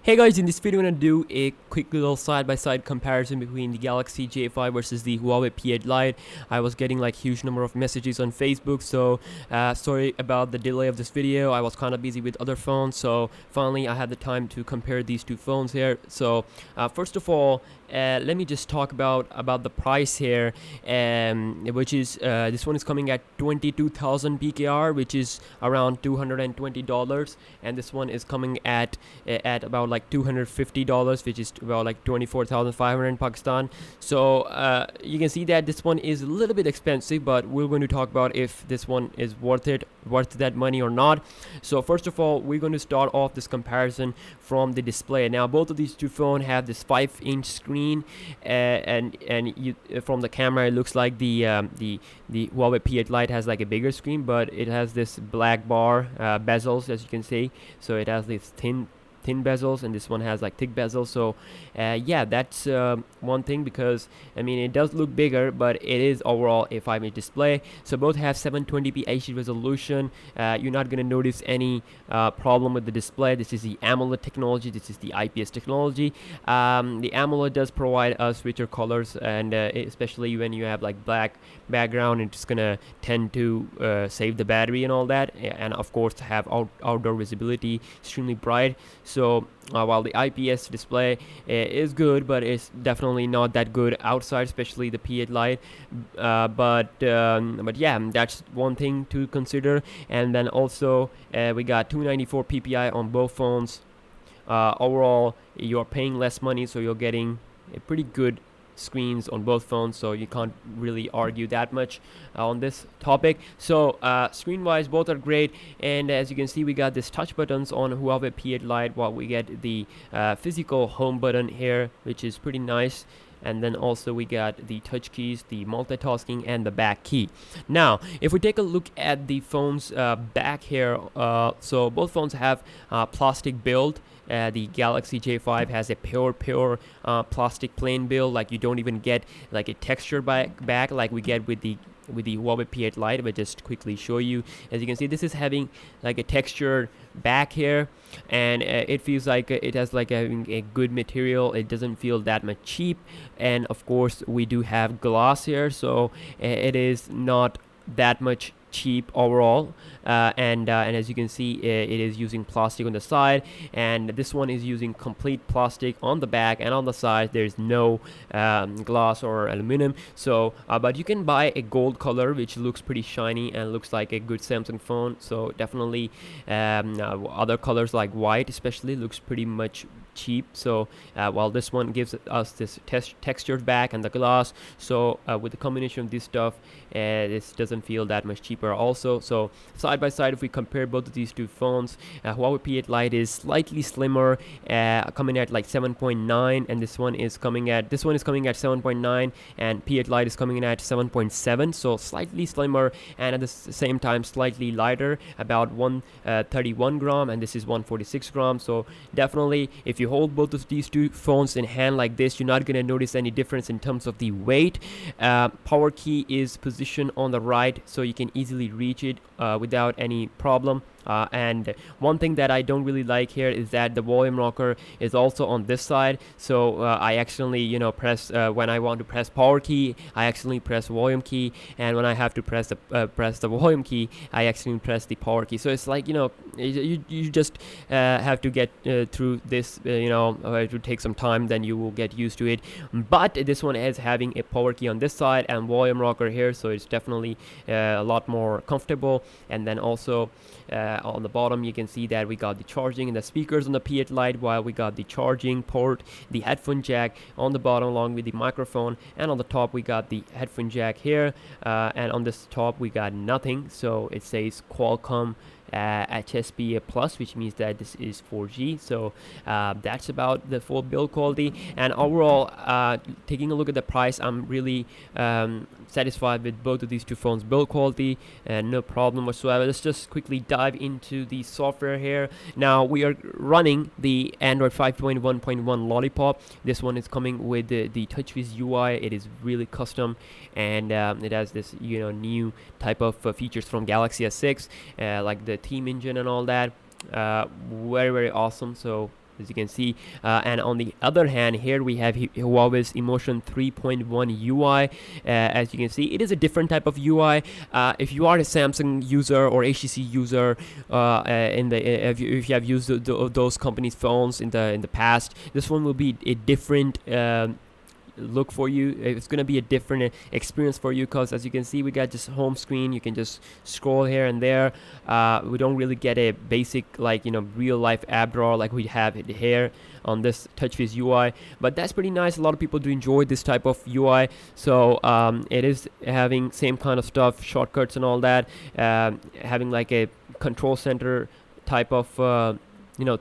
Hey guys, in this video I'm gonna do a quick little side-by-side comparison between the Galaxy J5 versus the Huawei P8 Lite. I was getting like huge number of messages on Facebook, so sorry about the delay of this video. I was kind of busy with other phones, so finally I had the time to compare these two phones here. So first of all, let me just talk about the price here, which is this one is coming at 22,000 PKR, which is around $220, and this one is coming at about like $250, which is about like 24,500 in Pakistan. So you can see that this one is a little bit expensive, but we're going to talk about if this one is worth that money or not. So first of all, we're going to start off this comparison from the display. Now both of these two phones have this 5-inch screen, and from the camera it looks like the Huawei P8 Lite has like a bigger screen, but it has this black bar bezels, as you can see. So it has these thin bezels, and this one has like thick bezels. So yeah, that's one thing, because I mean it does look bigger, but it is overall a 5-inch display. So both have 720p HD resolution. You're not gonna notice any problem with the display. This is the AMOLED technology, this is the IPS technology. The AMOLED does provide us richer colors, and especially when you have like black background, it's gonna tend to save the battery and all that, and of course have outdoor visibility, extremely bright. So while the IPS display is good, but it's definitely not that good outside, especially the P8 Lite. But yeah, that's one thing to consider. And then also we got 294 PPI on both phones. Overall, you're paying less money, so you're getting a pretty good screens on both phones, so you can't really argue that much on this topic. So screen wise, both are great, and as you can see, we got this touch buttons on Huawei P8 Lite, while we get the physical home button here, which is pretty nice. And then also we got the touch keys, the multitasking, and the back key. Now if we take a look at the phone's back here, so both phones have plastic build. The Galaxy J5 has a pure plastic plain build, like you don't even get like a texture back like we get with the Huawei P8 Lite. But just quickly show you, as you can see, this is having like a textured back here, and it feels like it has like having a good material. It doesn't feel that much cheap, and of course we do have glass here, so it is not that much cheap overall. And as you can see, it is using plastic on the side, and this one is using complete plastic on the back, and on the side there's no glass or aluminum. So but you can buy a gold color, which looks pretty shiny and looks like a good Samsung phone. So definitely other colors like white especially looks pretty much cheap. So while this one gives us this textured back and the glass, so with the combination of this stuff, this doesn't feel that much cheaper also. So side by side, if we compare both of these two phones, Huawei P8 Lite is slightly slimmer, coming at like 7.9, and this one is coming at 7.9, and P8 Lite is coming in at 7.7. so slightly slimmer, and at the same time slightly lighter, about 131 gram, and this is 146 grams. So definitely, if you hold both of these two phones in hand like this, you're not going to notice any difference in terms of the weight. Power key is positioned on the right, so you can easily reach it without any problem. And one thing that I don't really like here is that the volume rocker is also on this side. So I accidentally, press when I want to press power key, I accidentally press volume key, and when I have to press the volume key, I accidentally press the power key. So it's like, you just have to get through this. It will take some time, then you will get used to it. But this one is having a power key on this side and volume rocker here, so it's definitely a lot more comfortable. And then also on the bottom, you can see that we got the charging and the speakers on the P8 Lite, while we got the charging port, the headphone jack on the bottom along with the microphone, and on the top we got the headphone jack here, and on this top we got nothing. So it says Qualcomm HSPA Plus, which means that this is 4G. So that's about the full build quality. And overall, taking a look at the price, I'm really satisfied with both of these two phones build quality, and no problem whatsoever. Let's just quickly dive into the software here. Now we are running the Android 5.1.1 Lollipop. This one is coming with the TouchWiz UI. It is really custom, and it has this new type of features from Galaxy S6, like the theme engine and all that. Very awesome. So as you can see. And on the other hand, here we have Huawei's Emotion 3.1 UI. As you can see, it is a different type of UI. If you are a Samsung user or HTC user, if you have used those companies' phones in the past, this one will be a different look for you. It's gonna be a different experience for you, because as you can see, we got just home screen. You can just scroll here and there. We don't really get a basic, like, you know, real life app drawer like we have it here on this TouchWiz UI, but that's pretty nice. A lot of people do enjoy this type of UI. So it is having same kind of stuff, shortcuts and all that, having like a control center type of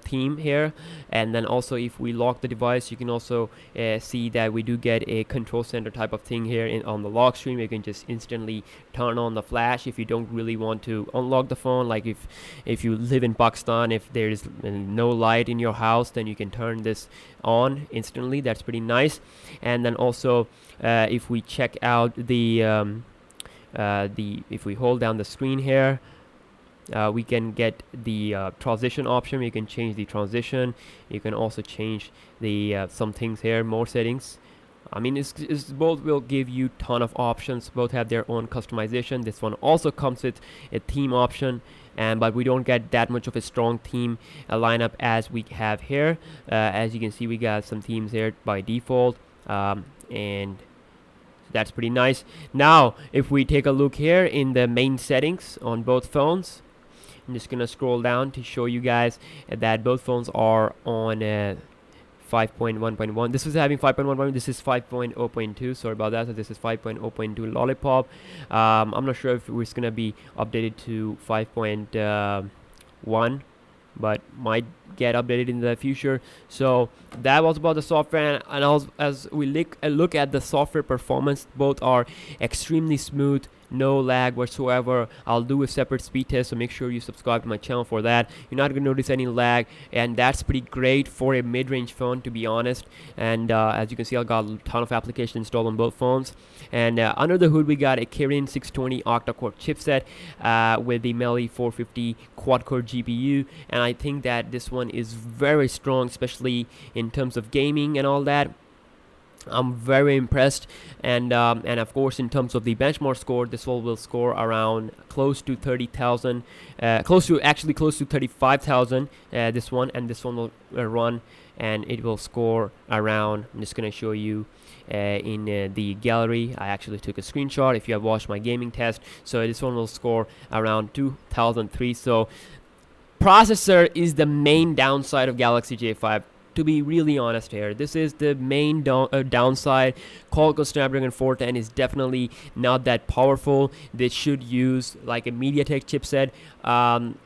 theme here. And then also, if we lock the device, you can also see that we do get a control center type of thing here on the lock screen. You can just instantly turn on the flash if you don't really want to unlock the phone. Like if you live in Pakistan, if there is no light in your house, then you can turn this on instantly. That's pretty nice. And then also, if we check out if we hold down the screen here, we can get the transition option. You can change the transition. You can also change the some things here, more settings. I mean, it's both will give you ton of options. Both have their own customization. This one also comes with a theme option, but we don't get that much of a strong theme lineup as we have here. As you can see, we got some themes here by default, and that's pretty nice. Now, if we take a look here in the main settings on both phones, I'm just gonna scroll down to show you guys that both phones are on 5.1.1. This was having 5.1.1. This is 5.0.2. Sorry about that. So this is 5.0.2 Lollipop. I'm not sure if it's gonna be updated to 5.1, but might get updated in the future. So that was about the software. And as we look at the software performance, both are extremely smooth, no lag whatsoever. I'll do a separate speed test, so make sure you subscribe to my channel for that. You're not gonna notice any lag, and that's pretty great for a mid-range phone, to be honest. And as you can see, I've got a ton of applications installed on both phones. And under the hood, we got a Kirin 620 octa-core chipset with the Meli 450 quad-core GPU, and I think that this one is very strong, especially in terms of gaming and all that. I'm very impressed. And of course, in terms of the benchmark score, this one will score around close to 30,000, close to 35,000. This one will run, and it will score around. I'm just gonna show you in the gallery. I actually took a screenshot if you have watched my gaming test. So this one will score around 2003. So processor is the main downside of Galaxy J5. To be really honest here, this is the main downside. Qualcomm Snapdragon 410 is definitely not that powerful. They should use like a MediaTek chipset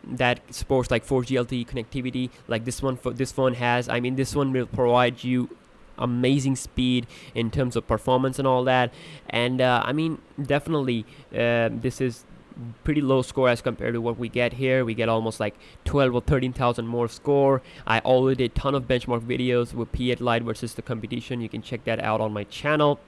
that supports like 4G LTE connectivity, like this phone has. I mean, this one will provide you amazing speed in terms of performance and all that. And I mean, definitely this is pretty low score as compared to what we get here. We get almost like 12 or 13,000 more score. I already did a ton of benchmark videos with P8 Lite versus the competition. You can check that out on my channel.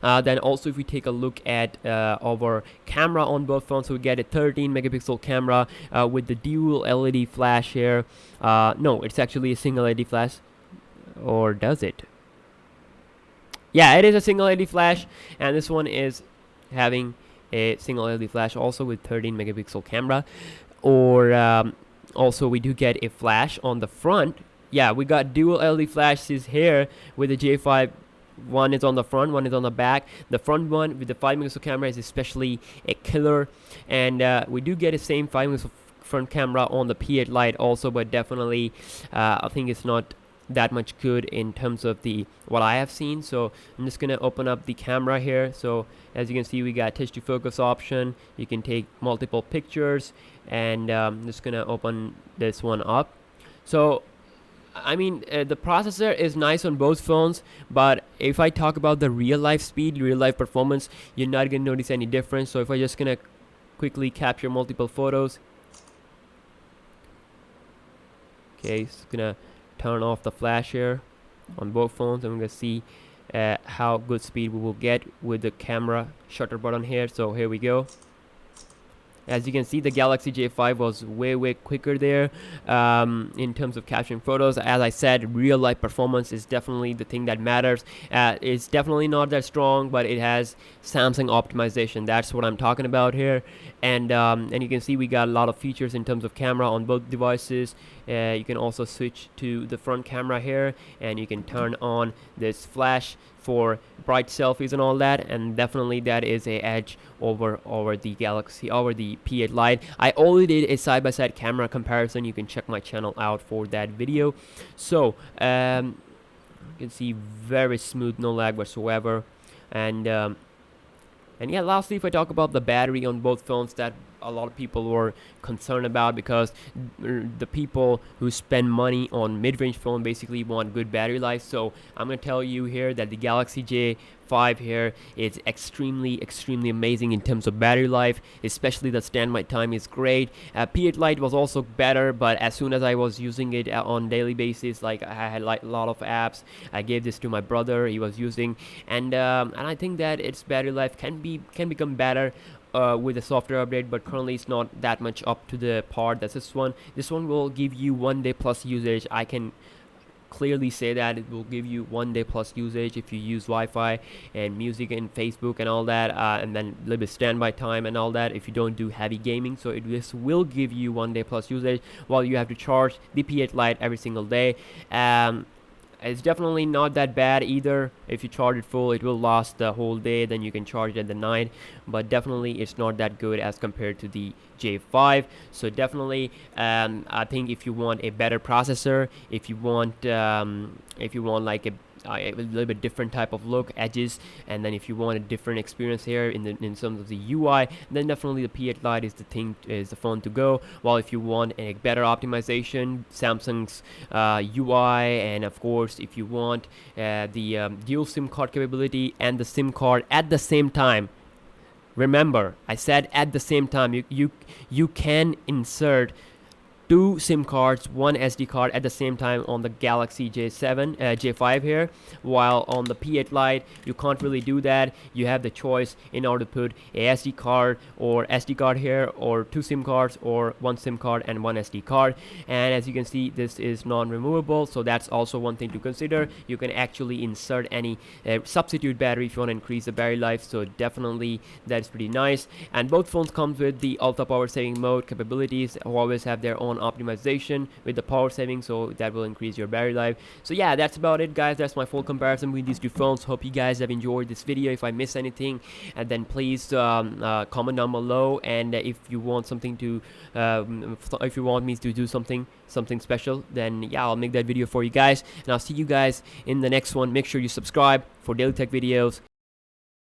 Then also, if we take a look at our camera on both phones, so we get a 13 megapixel camera with the dual LED flash here. No, it's actually a single LED flash, or does it? Yeah, it is a single LED flash, and this one is having a single LED flash also with 13 megapixel camera. Or also, we do get a flash on the front. Yeah, we got dual LED flashes here with the J5. One is on the front, one is on the back. The front one with the 5 megapixel camera is especially a killer. And we do get the same 5 megapixel front camera on the P8 Lite also, but definitely I think it's not that much good in terms of what I have seen. So I'm just gonna open up the camera here. So as you can see, we got touch to focus option. You can take multiple pictures, and I'm just gonna open this one up. So I mean, the processor is nice on both phones, but if I talk about the real life speed, real life performance, you're not gonna notice any difference. So if I just gonna quickly capture multiple photos, okay, it's gonna turn off the flash here on both phones. I'm gonna see how good speed we will get with the camera shutter button here. So here we go. As you can see, the Galaxy J5 was way quicker there in terms of capturing photos. As I said, real life performance is definitely the thing that matters. It's definitely not that strong, but it has Samsung optimization. That's what I'm talking about here. And you can see we got a lot of features in terms of camera on both devices. You can also switch to the front camera here, and you can turn on this flash for bright selfies and all that, and definitely that is a edge over the P8 Lite. I already did a side-by-side camera comparison. You can check my channel out for that video. So you can see very smooth, no lag whatsoever. And yeah, lastly, if I talk about the battery on both phones, that a lot of people were concerned about, because the people who spend money on mid-range phone basically want good battery life. So I'm going to tell you here that the Galaxy J5 here is extremely amazing in terms of battery life, especially the standby time is great. P8 Lite was also better, but as soon as I was using it on daily basis, like I had like a lot of apps, I gave this to my brother, he was using, and I think that its battery life can become better with a software update, but currently it's not that much up to the par that this one will give you 1 day plus usage. I can clearly say that it will give you 1 day plus usage if you use Wi-Fi and music and Facebook and all that, and then a little bit standby time and all that if you don't do heavy gaming. So this will give you 1 day plus usage, while you have to charge the P8 Lite every single day. It's definitely not that bad either. If you charge it full, it will last the whole day, then you can charge it at the night, but definitely it's not that good as compared to the J5. So definitely I think if you want a better processor, if you want like a little bit different type of look, edges, and then if you want a different experience here in terms of the UI, then definitely the P8 Lite is the phone to go. While if you want a better optimization, Samsung's UI, and of course if you want the dual SIM card capability and the SIM card at the same time. Remember, I said at the same time. You can insert 2 SIM cards, 1 SD card at the same time on the Galaxy J5 here, while on the P8 Lite you can't really do that. You have the choice in order to put a SD card or SD card here, or 2 SIM cards, or 1 SIM card and 1 SD card. And as you can see, this is non-removable, so that's also one thing to consider. You can actually insert any substitute battery if you want to increase the battery life, so definitely that's pretty nice. And both phones come with the ultra power saving mode capabilities. Huawei have their own optimization with the power saving, so that will increase your battery life. So yeah, that's about it, guys. That's my full comparison between these two phones. Hope you guys have enjoyed this video. If I miss anything, and then please comment down below. And if you want something to if you want me to do something special, then yeah, I'll make that video for you guys, and I'll see you guys in the next one. Make sure you subscribe for daily tech videos.